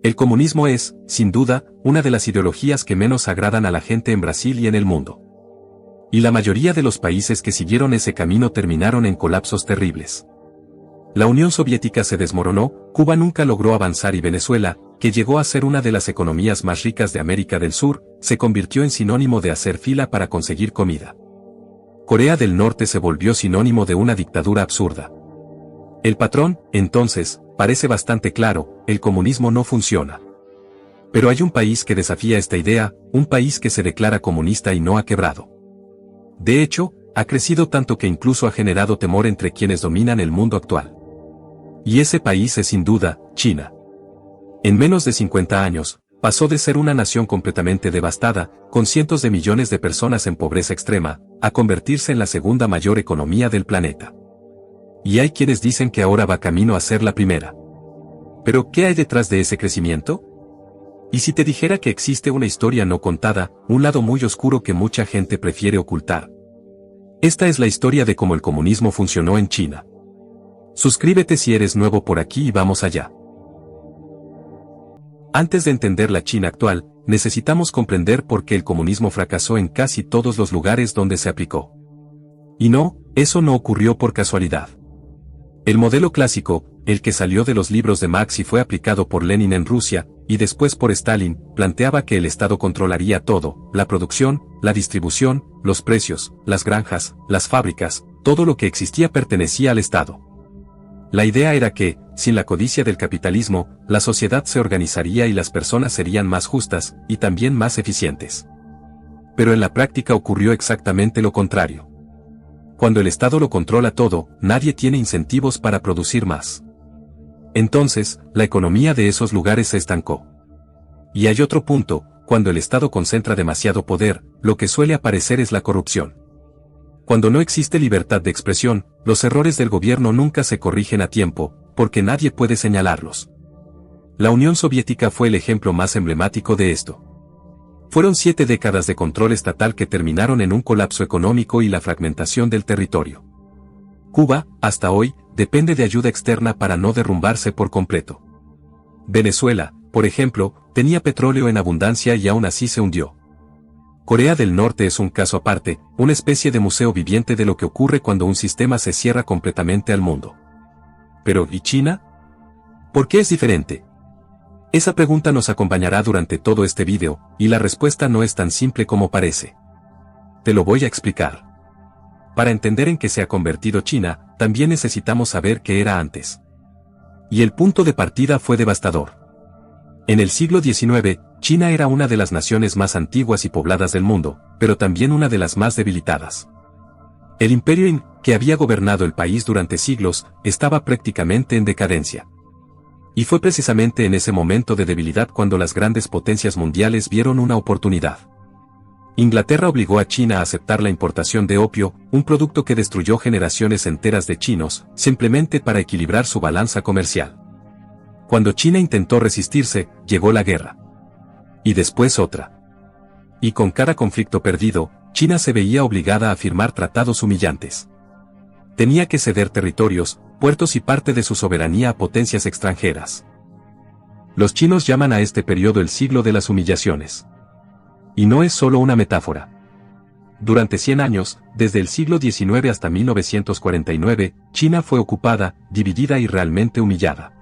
El comunismo es, sin duda, una de las ideologías que menos agradan a la gente en Brasil y en el mundo. Y la mayoría de los países que siguieron ese camino terminaron en colapsos terribles. La Unión Soviética se desmoronó, Cuba nunca logró avanzar y Venezuela, que llegó a ser una de las economías más ricas de América del Sur, se convirtió en sinónimo de hacer fila para conseguir comida. Corea del Norte se volvió sinónimo de una dictadura absurda. El patrón, entonces, parece bastante claro, el comunismo no funciona. Pero hay un país que desafía esta idea, un país que se declara comunista y no ha quebrado. De hecho, ha crecido tanto que incluso ha generado temor entre quienes dominan el mundo actual. Y ese país es sin duda, China. En menos de 50 años, pasó de ser una nación completamente devastada, con cientos de millones de personas en pobreza extrema, a convertirse en la segunda mayor economía del planeta. Y hay quienes dicen que ahora va camino a ser la primera. ¿Pero qué hay detrás de ese crecimiento? ¿Y si te dijera que existe una historia no contada, un lado muy oscuro que mucha gente prefiere ocultar? Esta es la historia de cómo el comunismo funcionó en China. Suscríbete si eres nuevo por aquí y vamos allá. Antes de entender la China actual, necesitamos comprender por qué el comunismo fracasó en casi todos los lugares donde se aplicó. Y no, eso no ocurrió por casualidad. El modelo clásico, el que salió de los libros de Marx y fue aplicado por Lenin en Rusia, y después por Stalin, planteaba que el Estado controlaría todo, la producción, la distribución, los precios, las granjas, las fábricas, todo lo que existía pertenecía al Estado. La idea era que, sin la codicia del capitalismo, la sociedad se organizaría y las personas serían más justas, y también más eficientes. Pero en la práctica ocurrió exactamente lo contrario. Cuando el Estado lo controla todo, nadie tiene incentivos para producir más. Entonces, la economía de esos lugares se estancó. Y hay otro punto, cuando el Estado concentra demasiado poder, lo que suele aparecer es la corrupción. Cuando no existe libertad de expresión, los errores del gobierno nunca se corrigen a tiempo, porque nadie puede señalarlos. La Unión Soviética fue el ejemplo más emblemático de esto. Fueron 7 décadas de control estatal que terminaron en un colapso económico y la fragmentación del territorio. Cuba, hasta hoy, depende de ayuda externa para no derrumbarse por completo. Venezuela, por ejemplo, tenía petróleo en abundancia y aún así se hundió. Corea del Norte es un caso aparte, una especie de museo viviente de lo que ocurre cuando un sistema se cierra completamente al mundo. Pero, ¿y China? ¿Por qué es diferente? Esa pregunta nos acompañará durante todo este video, y la respuesta no es tan simple como parece. Te lo voy a explicar. Para entender en qué se ha convertido China, también necesitamos saber qué era antes. Y el punto de partida fue devastador. En el siglo XIX, China era una de las naciones más antiguas y pobladas del mundo, pero también una de las más debilitadas. El imperio Qing, que había gobernado el país durante siglos, estaba prácticamente en decadencia. Y fue precisamente en ese momento de debilidad cuando las grandes potencias mundiales vieron una oportunidad. Inglaterra obligó a China a aceptar la importación de opio, un producto que destruyó generaciones enteras de chinos, simplemente para equilibrar su balanza comercial. Cuando China intentó resistirse, llegó la guerra. Y después otra. Y con cada conflicto perdido, China se veía obligada a firmar tratados humillantes. Tenía que ceder territorios, puertos y parte de su soberanía a potencias extranjeras. Los chinos llaman a este periodo el siglo de las humillaciones. Y no es solo una metáfora. Durante 100 años, desde el siglo XIX hasta 1949, China fue ocupada, dividida y realmente humillada.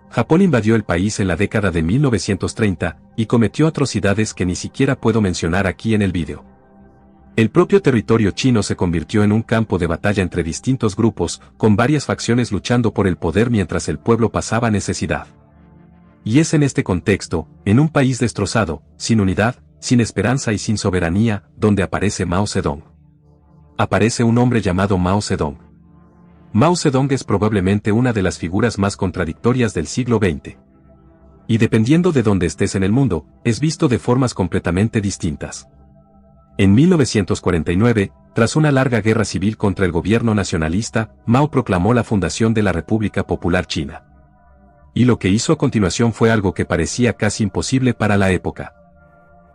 Japón invadió el país en la década de 1930, y cometió atrocidades que ni siquiera puedo mencionar aquí en el vídeo. El propio territorio chino se convirtió en un campo de batalla entre distintos grupos, con varias facciones luchando por el poder mientras el pueblo pasaba necesidad. Y es en este contexto, en un país destrozado, sin unidad, sin esperanza y sin soberanía, donde aparece Mao Zedong. Aparece un hombre llamado Mao Zedong. Mao Zedong es probablemente una de las figuras más contradictorias del siglo XX. Y dependiendo de dónde estés en el mundo, es visto de formas completamente distintas. En 1949, tras una larga guerra civil contra el gobierno nacionalista, Mao proclamó la fundación de la República Popular China. Y lo que hizo a continuación fue algo que parecía casi imposible para la época.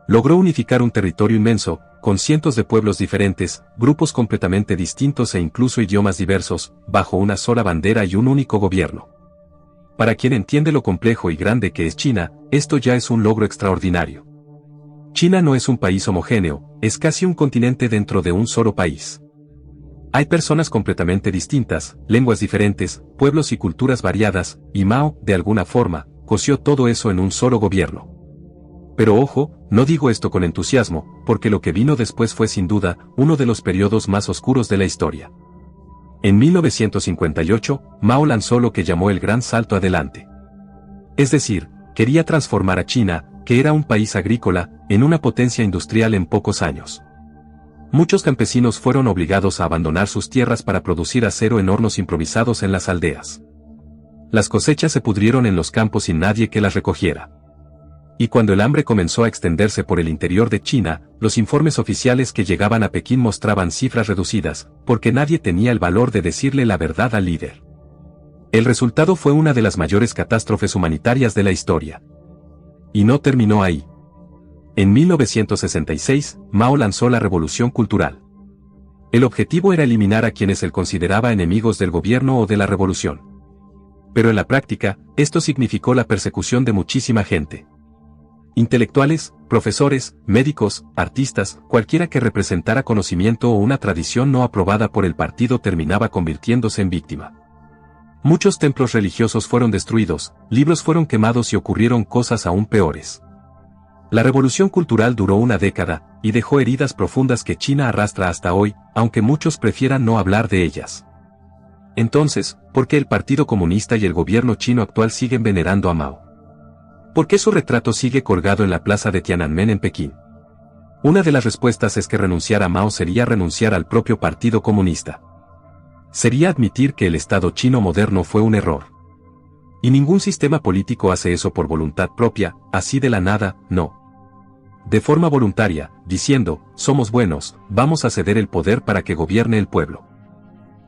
Logró unificar un territorio inmenso, con cientos de pueblos diferentes, grupos completamente distintos e incluso idiomas diversos, bajo una sola bandera y un único gobierno. Para quien entiende lo complejo y grande que es China, esto ya es un logro extraordinario. China no es un país homogéneo, es casi un continente dentro de un solo país. Hay personas completamente distintas, lenguas diferentes, pueblos y culturas variadas, y Mao, de alguna forma, cosió todo eso en un solo gobierno. Pero ojo, no digo esto con entusiasmo, porque lo que vino después fue sin duda uno de los periodos más oscuros de la historia. En 1958, Mao lanzó lo que llamó el Gran Salto Adelante. Es decir, quería transformar a China, que era un país agrícola, en una potencia industrial en pocos años. Muchos campesinos fueron obligados a abandonar sus tierras para producir acero en hornos improvisados en las aldeas. Las cosechas se pudrieron en los campos sin nadie que las recogiera. Y cuando el hambre comenzó a extenderse por el interior de China, los informes oficiales que llegaban a Pekín mostraban cifras reducidas, porque nadie tenía el valor de decirle la verdad al líder. El resultado fue una de las mayores catástrofes humanitarias de la historia. Y no terminó ahí. En 1966, Mao lanzó la Revolución Cultural. El objetivo era eliminar a quienes él consideraba enemigos del gobierno o de la revolución. Pero en la práctica, esto significó la persecución de muchísima gente. Intelectuales, profesores, médicos, artistas, cualquiera que representara conocimiento o una tradición no aprobada por el partido terminaba convirtiéndose en víctima. Muchos templos religiosos fueron destruidos, libros fueron quemados y ocurrieron cosas aún peores. La revolución cultural duró una década, y dejó heridas profundas que China arrastra hasta hoy, aunque muchos prefieran no hablar de ellas. Entonces, ¿por qué el Partido Comunista y el gobierno chino actual siguen venerando a Mao? ¿Por qué su retrato sigue colgado en la plaza de Tiananmen en Pekín? Una de las respuestas es que renunciar a Mao sería renunciar al propio Partido Comunista. Sería admitir que el Estado chino moderno fue un error. Y ningún sistema político hace eso por voluntad propia, así de la nada, no. De forma voluntaria, diciendo, somos buenos, vamos a ceder el poder para que gobierne el pueblo.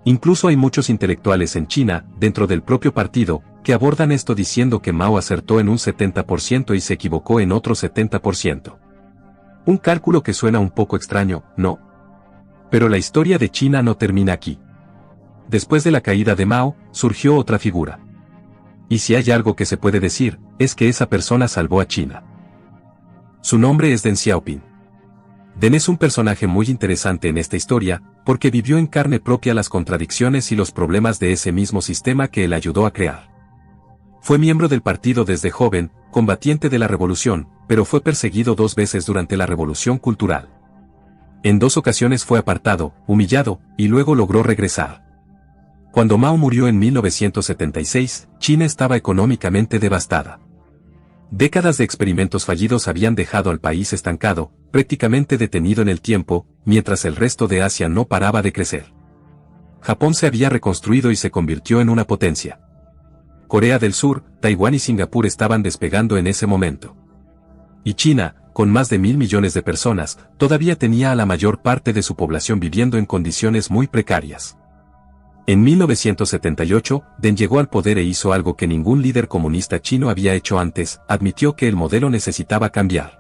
Incluso hay muchos intelectuales en China, dentro del propio partido, que abordan esto diciendo que Mao acertó en un 70% y se equivocó en otro 70%. Un cálculo que suena un poco extraño, ¿no? Pero la historia de China no termina aquí. Después de la caída de Mao, surgió otra figura. Y si hay algo que se puede decir, es que esa persona salvó a China. Su nombre es Deng Xiaoping. Deng es un personaje muy interesante en esta historia, porque vivió en carne propia las contradicciones y los problemas de ese mismo sistema que él ayudó a crear. Fue miembro del partido desde joven, combatiente de la revolución, pero fue perseguido 2 veces durante la Revolución Cultural. En 2 ocasiones fue apartado, humillado, y luego logró regresar. Cuando Mao murió en 1976, China estaba económicamente devastada. Décadas de experimentos fallidos habían dejado al país estancado, prácticamente detenido en el tiempo, mientras el resto de Asia no paraba de crecer. Japón se había reconstruido y se convirtió en una potencia. Corea del Sur, Taiwán y Singapur estaban despegando en ese momento. Y China, con más de 1.000 millones de personas, todavía tenía a la mayor parte de su población viviendo en condiciones muy precarias. En 1978, Deng llegó al poder e hizo algo que ningún líder comunista chino había hecho antes, admitió que el modelo necesitaba cambiar.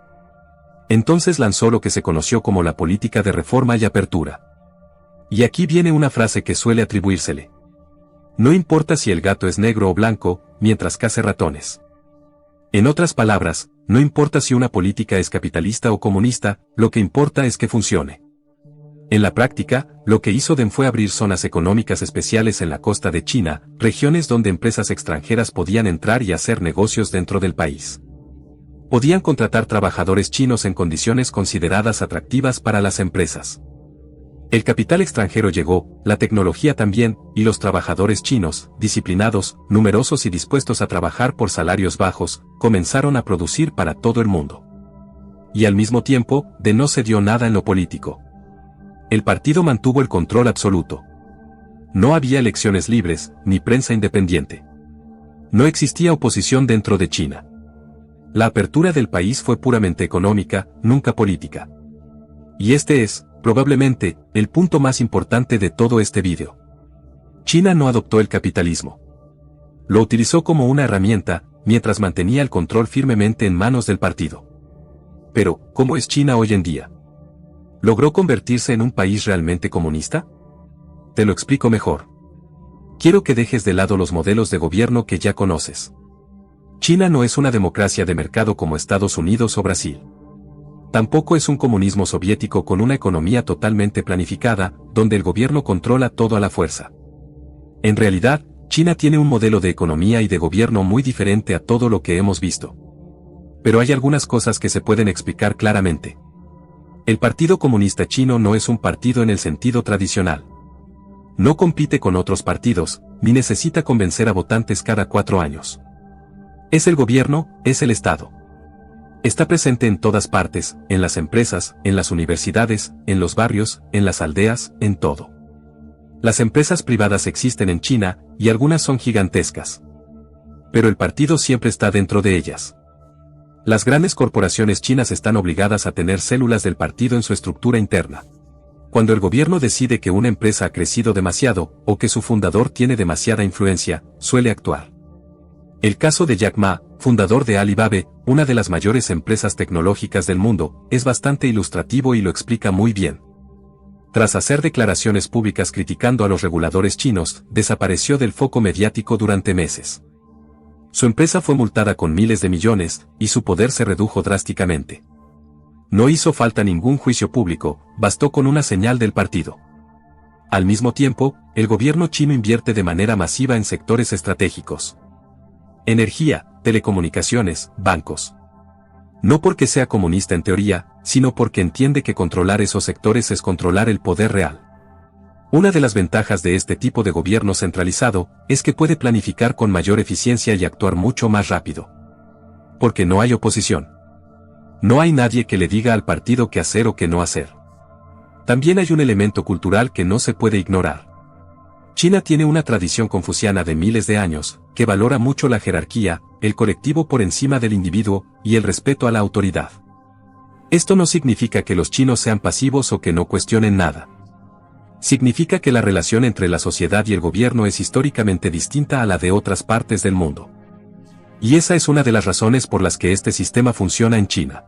Entonces lanzó lo que se conoció como la política de reforma y apertura. Y aquí viene una frase que suele atribuírsele. No importa si el gato es negro o blanco, mientras case ratones. En otras palabras, no importa si una política es capitalista o comunista, lo que importa es que funcione. En la práctica, lo que hizo Deng fue abrir zonas económicas especiales en la costa de China, regiones donde empresas extranjeras podían entrar y hacer negocios dentro del país. Podían contratar trabajadores chinos en condiciones consideradas atractivas para las empresas. El capital extranjero llegó, la tecnología también, y los trabajadores chinos, disciplinados, numerosos y dispuestos a trabajar por salarios bajos, comenzaron a producir para todo el mundo. Y al mismo tiempo, Deng no cedió nada en lo político. El partido mantuvo el control absoluto. No había elecciones libres, ni prensa independiente. No existía oposición dentro de China. La apertura del país fue puramente económica, nunca política. Y este es, probablemente, el punto más importante de todo este vídeo. China no adoptó el capitalismo. Lo utilizó como una herramienta, mientras mantenía el control firmemente en manos del partido. Pero, ¿cómo es China hoy en día? ¿Logró convertirse en un país realmente comunista? Te lo explico mejor. Quiero que dejes de lado los modelos de gobierno que ya conoces. China no es una democracia de mercado como Estados Unidos o Brasil. Tampoco es un comunismo soviético con una economía totalmente planificada, donde el gobierno controla todo a la fuerza. En realidad, China tiene un modelo de economía y de gobierno muy diferente a todo lo que hemos visto. Pero hay algunas cosas que se pueden explicar claramente. El Partido Comunista Chino no es un partido en el sentido tradicional. No compite con otros partidos, ni necesita convencer a votantes cada 4 años. Es el gobierno, es el Estado. Está presente en todas partes, en las empresas, en las universidades, en los barrios, en las aldeas, en todo. Las empresas privadas existen en China, y algunas son gigantescas. Pero el partido siempre está dentro de ellas. Las grandes corporaciones chinas están obligadas a tener células del partido en su estructura interna. Cuando el gobierno decide que una empresa ha crecido demasiado, o que su fundador tiene demasiada influencia, suele actuar. El caso de Jack Ma, fundador de Alibaba, una de las mayores empresas tecnológicas del mundo, es bastante ilustrativo y lo explica muy bien. Tras hacer declaraciones públicas criticando a los reguladores chinos, desapareció del foco mediático durante meses. Su empresa fue multada con miles de millones, y su poder se redujo drásticamente. No hizo falta ningún juicio público, bastó con una señal del partido. Al mismo tiempo, el gobierno chino invierte de manera masiva en sectores estratégicos. Energía, telecomunicaciones, bancos. No porque sea comunista en teoría, sino porque entiende que controlar esos sectores es controlar el poder real. Una de las ventajas de este tipo de gobierno centralizado es que puede planificar con mayor eficiencia y actuar mucho más rápido. Porque no hay oposición. No hay nadie que le diga al partido qué hacer o qué no hacer. También hay un elemento cultural que no se puede ignorar. China tiene una tradición confuciana de miles de años, que valora mucho la jerarquía, el colectivo por encima del individuo, y el respeto a la autoridad. Esto no significa que los chinos sean pasivos o que no cuestionen nada. Significa que la relación entre la sociedad y el gobierno es históricamente distinta a la de otras partes del mundo. Y esa es una de las razones por las que este sistema funciona en China.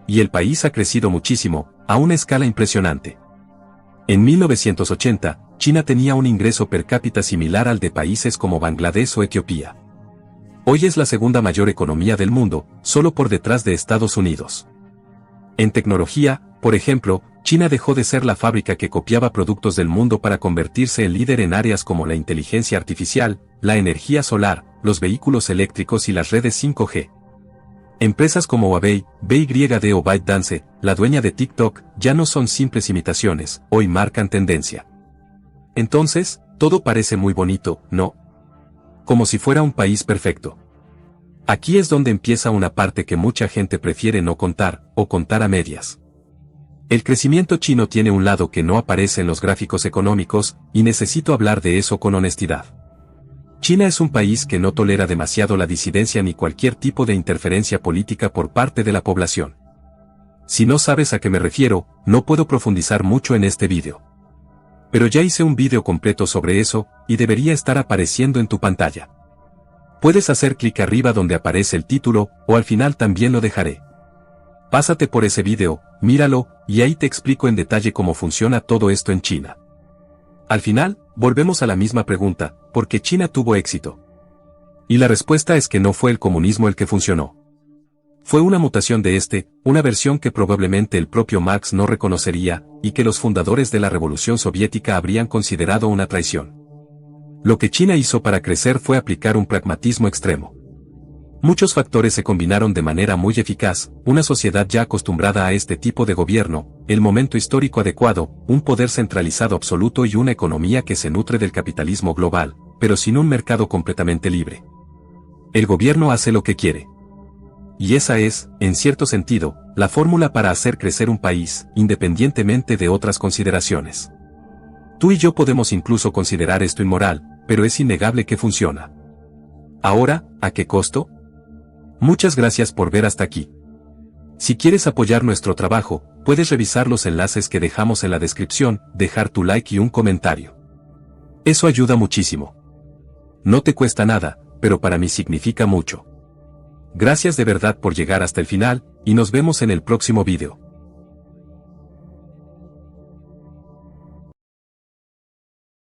Y el país ha crecido muchísimo, a una escala impresionante. En 1980, China tenía un ingreso per cápita similar al de países como Bangladesh o Etiopía. Hoy es la segunda mayor economía del mundo, solo por detrás de Estados Unidos. En tecnología, por ejemplo, China dejó de ser la fábrica que copiaba productos del mundo para convertirse en líder en áreas como la inteligencia artificial, la energía solar, los vehículos eléctricos y las redes 5G. Empresas como Huawei, BYD o ByteDance, la dueña de TikTok, ya no son simples imitaciones, hoy marcan tendencia. Entonces, todo parece muy bonito, ¿no? Como si fuera un país perfecto. Aquí es donde empieza una parte que mucha gente prefiere no contar, o contar a medias. El crecimiento chino tiene un lado que no aparece en los gráficos económicos, y necesito hablar de eso con honestidad. China es un país que no tolera demasiado la disidencia ni cualquier tipo de interferencia política por parte de la población. Si no sabes a qué me refiero, no puedo profundizar mucho en este vídeo. Pero ya hice un vídeo completo sobre eso, y debería estar apareciendo en tu pantalla. Puedes hacer clic arriba donde aparece el título, o al final también lo dejaré. Pásate por ese vídeo, míralo, y ahí te explico en detalle cómo funciona todo esto en China. Al final, volvemos a la misma pregunta, ¿por qué China tuvo éxito? Y la respuesta es que no fue el comunismo el que funcionó. Fue una mutación de una versión que probablemente el propio Marx no reconocería, y que los fundadores de la Revolución Soviética habrían considerado una traición. Lo que China hizo para crecer fue aplicar un pragmatismo extremo. Muchos factores se combinaron de manera muy eficaz, una sociedad ya acostumbrada a este tipo de gobierno, el momento histórico adecuado, un poder centralizado absoluto y una economía que se nutre del capitalismo global, pero sin un mercado completamente libre. El gobierno hace lo que quiere. Y esa es, en cierto sentido, la fórmula para hacer crecer un país, independientemente de otras consideraciones. Tú y yo podemos incluso considerar esto inmoral, pero es innegable que funciona. Ahora, ¿a qué costo? Muchas gracias por ver hasta aquí. Si quieres apoyar nuestro trabajo, puedes revisar los enlaces que dejamos en la descripción, dejar tu like y un comentario. Eso ayuda muchísimo. No te cuesta nada, pero para mí significa mucho. Gracias de verdad por llegar hasta el final, y nos vemos en el próximo video.